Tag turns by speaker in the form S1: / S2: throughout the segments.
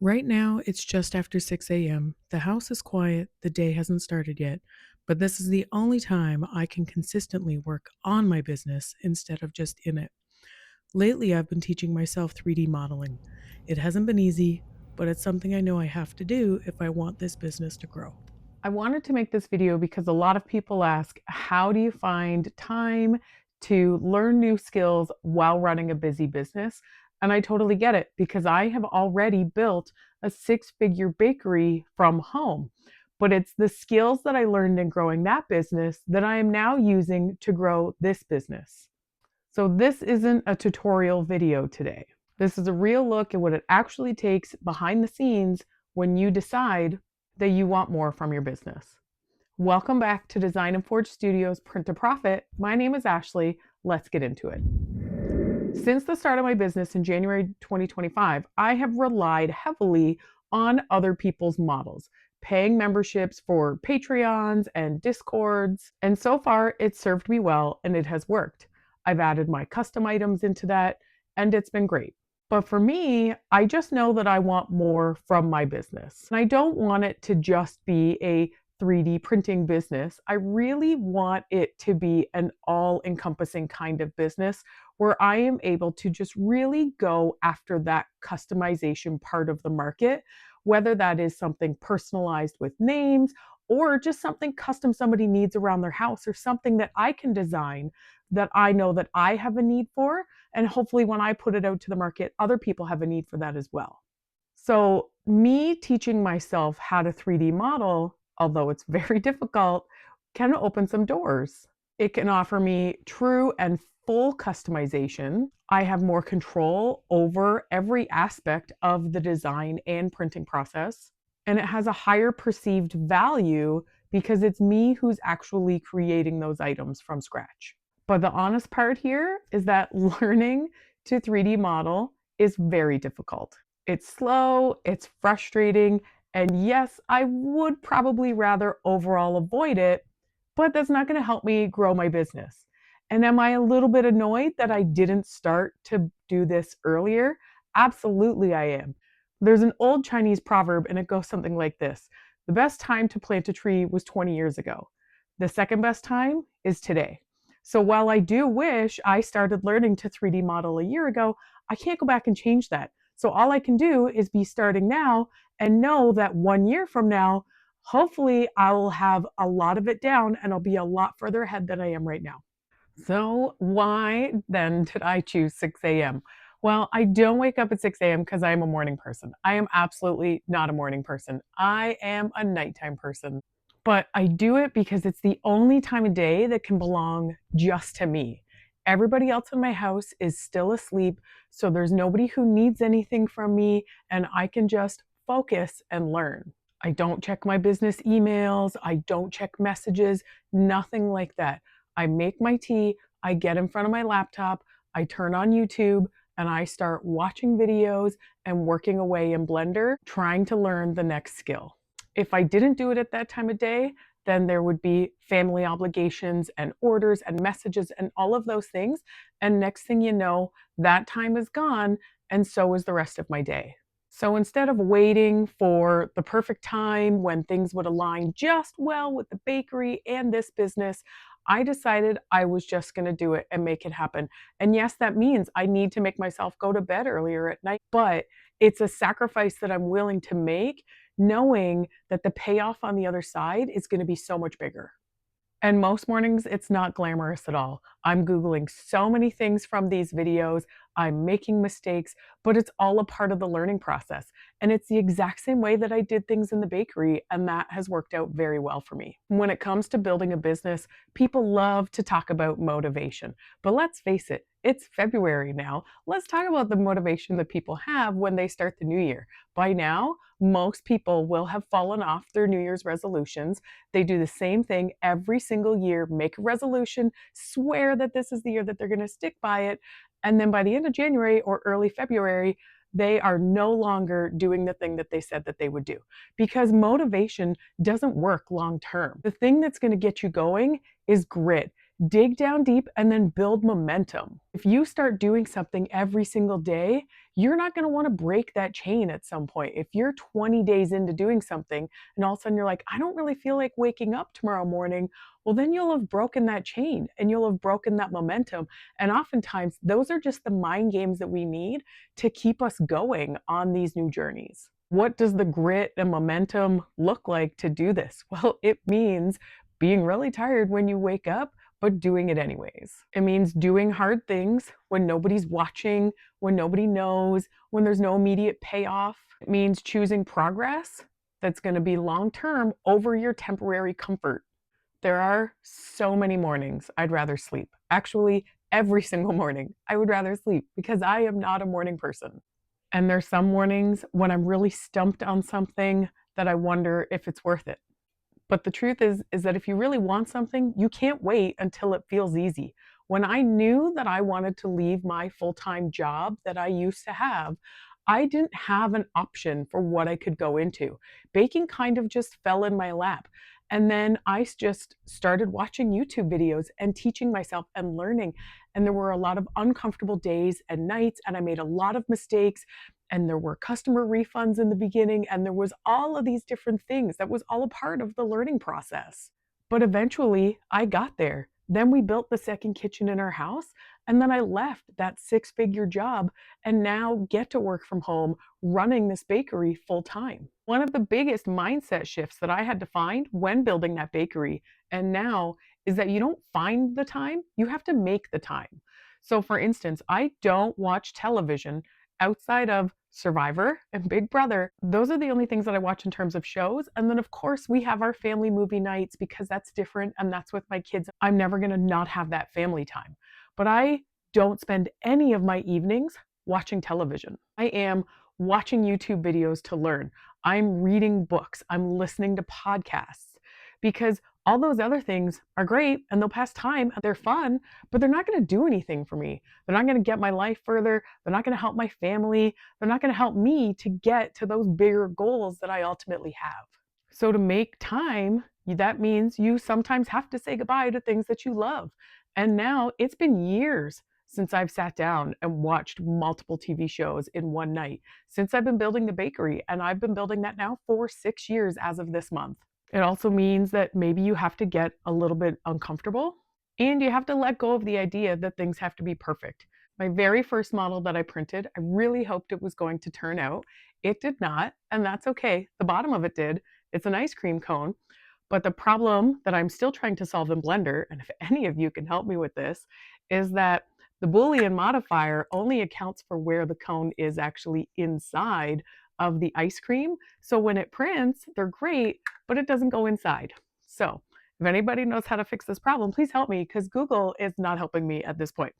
S1: Right now, it's just after 6 a.m. The house is quiet, the day hasn't started yet, but this is the only time I can consistently work on my business instead of just in it. Lately, I've been teaching myself 3D modeling. It hasn't been easy, but it's something I know I have to do if I want this business to grow.
S2: I wanted to make this video because a lot of people ask, how do you find time to learn new skills while running a busy business? And I totally get it because I have already built a six-figure bakery from home. But it's the skills that I learned in growing that business that I am now using to grow this business. So this isn't a tutorial video today. This is a real look at what it actually takes behind the scenes when you decide that you want more from your business. Welcome back to Design and Forge Studios Print to Profit. My name is Ashley. Let's get into it. Since the start of my business in January 2025, I have relied heavily on other people's models, paying memberships for Patreons and Discords. And so far, it's served me well and it has worked. I've added my custom items into that and it's been great. But for me, I just know that I want more from my business. And I don't want it to just be a 3D printing business. I really want it to be an all encompassing kind of business where I am able to just really go after that customization part of the market, whether that is something personalized with names or just something custom somebody needs around their house or something that I can design that I know that I have a need for. And hopefully, when I put it out to the market, other people have a need for that as well. So, me teaching myself how to 3D model, although it's very difficult, can open some doors. It can offer me true and full customization. I have more control over every aspect of the design and printing process. And it has a higher perceived value because it's me who's actually creating those items from scratch. But the honest part here is that learning to 3D model is very difficult. It's slow, it's frustrating, and yes, I would probably rather overall avoid it, but that's not going to help me grow my business. And am I a little bit annoyed that I didn't start to do this earlier? Absolutely, I am. There's an old Chinese proverb, and it goes something like this: the best time to plant a tree was 20 years ago. The second best time is today. So while I do wish I started learning to 3D model a year ago, I can't go back and change that. So all I can do is be starting now and know that 1 year from now, hopefully I will have a lot of it down and I'll be a lot further ahead than I am right now. So why then did I choose 6 a.m.? Well, I don't wake up at 6 a.m. because I am a morning person. I am absolutely not a morning person. I am a nighttime person. But I do it because it's the only time of day that can belong just to me. Everybody else in my house is still asleep, so there's nobody who needs anything from me, and I can just focus and learn. I don't check my business emails, I don't check messages, nothing like that. I make my tea, I get in front of my laptop, I turn on YouTube, and I start watching videos and working away in Blender, trying to learn the next skill. If I didn't do it at that time of day, then there would be family obligations and orders and messages and all of those things. And next thing you know, that time is gone, and so is the rest of my day. So instead of waiting for the perfect time when things would align just well with the bakery and this business, I decided I was just going to do it and make it happen. And yes, that means I need to make myself go to bed earlier at night, but it's a sacrifice that I'm willing to make, knowing that the payoff on the other side is going to be so much bigger. And most mornings, it's not glamorous at all. I'm Googling so many things from these videos. I'm making mistakes, but it's all a part of the learning process. And it's the exact same way that I did things in the bakery, and that has worked out very well for me. When it comes to building a business, people love to talk about motivation. But let's face it, it's February now. Let's talk about the motivation that people have when they start the new year. By now, most people will have fallen off their New Year's resolutions. They do the same thing every single year, make a resolution, swear that this is the year that they're going to stick by it. And then by the end of January or early February, they are no longer doing the thing that they said that they would do, because motivation doesn't work long term. The thing that's going to get you going is grit. Dig down deep and then build momentum. If you start doing something every single day, you're not going to want to break that chain at some point. If you're 20 days into doing something and all of a sudden you're like, I don't really feel like waking up tomorrow morning, well, then you'll have broken that chain and you'll have broken that momentum. And oftentimes, those are just the mind games that we need to keep us going on these new journeys. What does the grit and momentum look like to do this? Well, it means being really tired when you wake up, but doing it anyways. It means doing hard things when nobody's watching, when nobody knows, when there's no immediate payoff. It means choosing progress that's going to be long term over your temporary comfort. There are so many mornings I'd rather sleep. Actually, every single morning I would rather sleep because I am not a morning person. And there's some mornings when I'm really stumped on something that I wonder if it's worth it. But the truth is that if you really want something, you can't wait until it feels easy. When I knew that I wanted to leave my full-time job that I used to have, I didn't have an option for what I could go into. Baking kind of just fell in my lap. And then I just started watching YouTube videos and teaching myself and learning. And there were a lot of uncomfortable days and nights, and I made a lot of mistakes. And there were customer refunds in the beginning, and there was all of these different things. That was all a part of the learning process. But eventually, I got there. Then we built the second kitchen in our house, and then I left that six-figure job and now get to work from home running this bakery full time. One of the biggest mindset shifts that I had to find when building that bakery and now is that you don't find the time, you have to make the time. So, for instance, I don't watch television outside of Survivor and Big Brother. Those are the only things that I watch in terms of shows. And then, of course, we have our family movie nights because that's different and that's with my kids. I'm never going to not have that family time. But I don't spend any of my evenings watching television. I am watching YouTube videos to learn. I'm reading books. I'm listening to podcasts because all those other things are great and they'll pass time. They're fun, but they're not going to do anything for me. They're not going to get my life further. They're not going to help my family. They're not going to help me to get to those bigger goals that I ultimately have. So, to make time, that means you sometimes have to say goodbye to things that you love. And now it's been years since I've sat down and watched multiple TV shows in one night, since I've been building the bakery. And I've been building that now for 6 years as of this month. It also means that maybe you have to get a little bit uncomfortable and you have to let go of the idea that things have to be perfect. My very first model that I printed, I really hoped it was going to turn out. It did not, and that's okay. The bottom of it did. It's an ice cream cone. But the problem that I'm still trying to solve in Blender, and if any of you can help me with this, is that the Boolean modifier only accounts for where the cone is actually inside of the ice cream. So when it prints, they're great, but it doesn't go inside. So if anybody knows how to fix this problem, please help me because Google is not helping me at this point.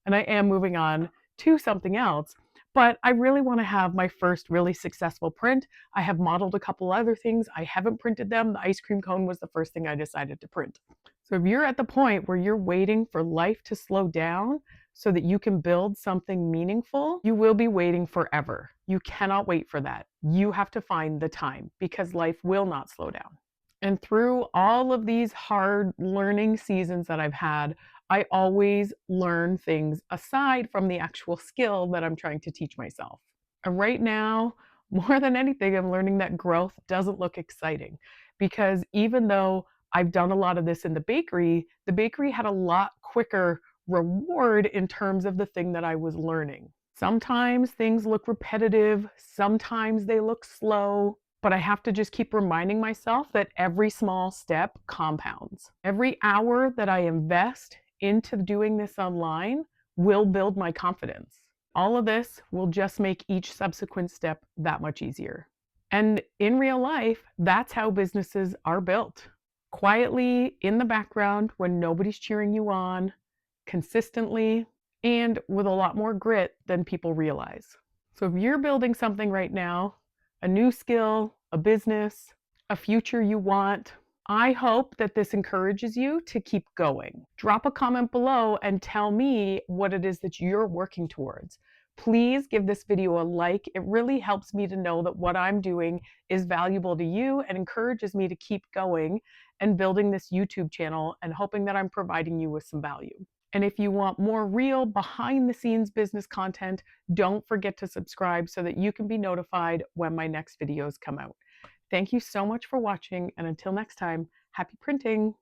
S2: And I am moving on to something else. But I really want to have my first really successful print. I have modeled a couple other things. I haven't printed them. The ice cream cone was the first thing I decided to print. So if you're at the point where you're waiting for life to slow down so that you can build something meaningful, you will be waiting forever. You cannot wait for that. You have to find the time because life will not slow down. And through all of these hard learning seasons that I've had, I always learn things aside from the actual skill that I'm trying to teach myself. And right now, more than anything, I'm learning that growth doesn't look exciting because even though I've done a lot of this in the bakery had a lot quicker reward in terms of the thing that I was learning. Sometimes things look repetitive, sometimes they look slow, but I have to just keep reminding myself that every small step compounds. Every hour that I invest into doing this online will build my confidence. All of this will just make each subsequent step that much easier. And in real life, that's how businesses are built. Quietly in the background when nobody's cheering you on, consistently, and with a lot more grit than people realize. So if you're building something right now, a new skill, a business, a future you want, I hope that this encourages you to keep going. Drop a comment below and tell me what it is that you're working towards. Please give this video a like. It really helps me to know that what I'm doing is valuable to you and encourages me to keep going and building this YouTube channel and hoping that I'm providing you with some value. And if you want more real behind the scenes business content, don't forget to subscribe so that you can be notified when my next videos come out. Thank you so much for watching, and until next time, happy printing!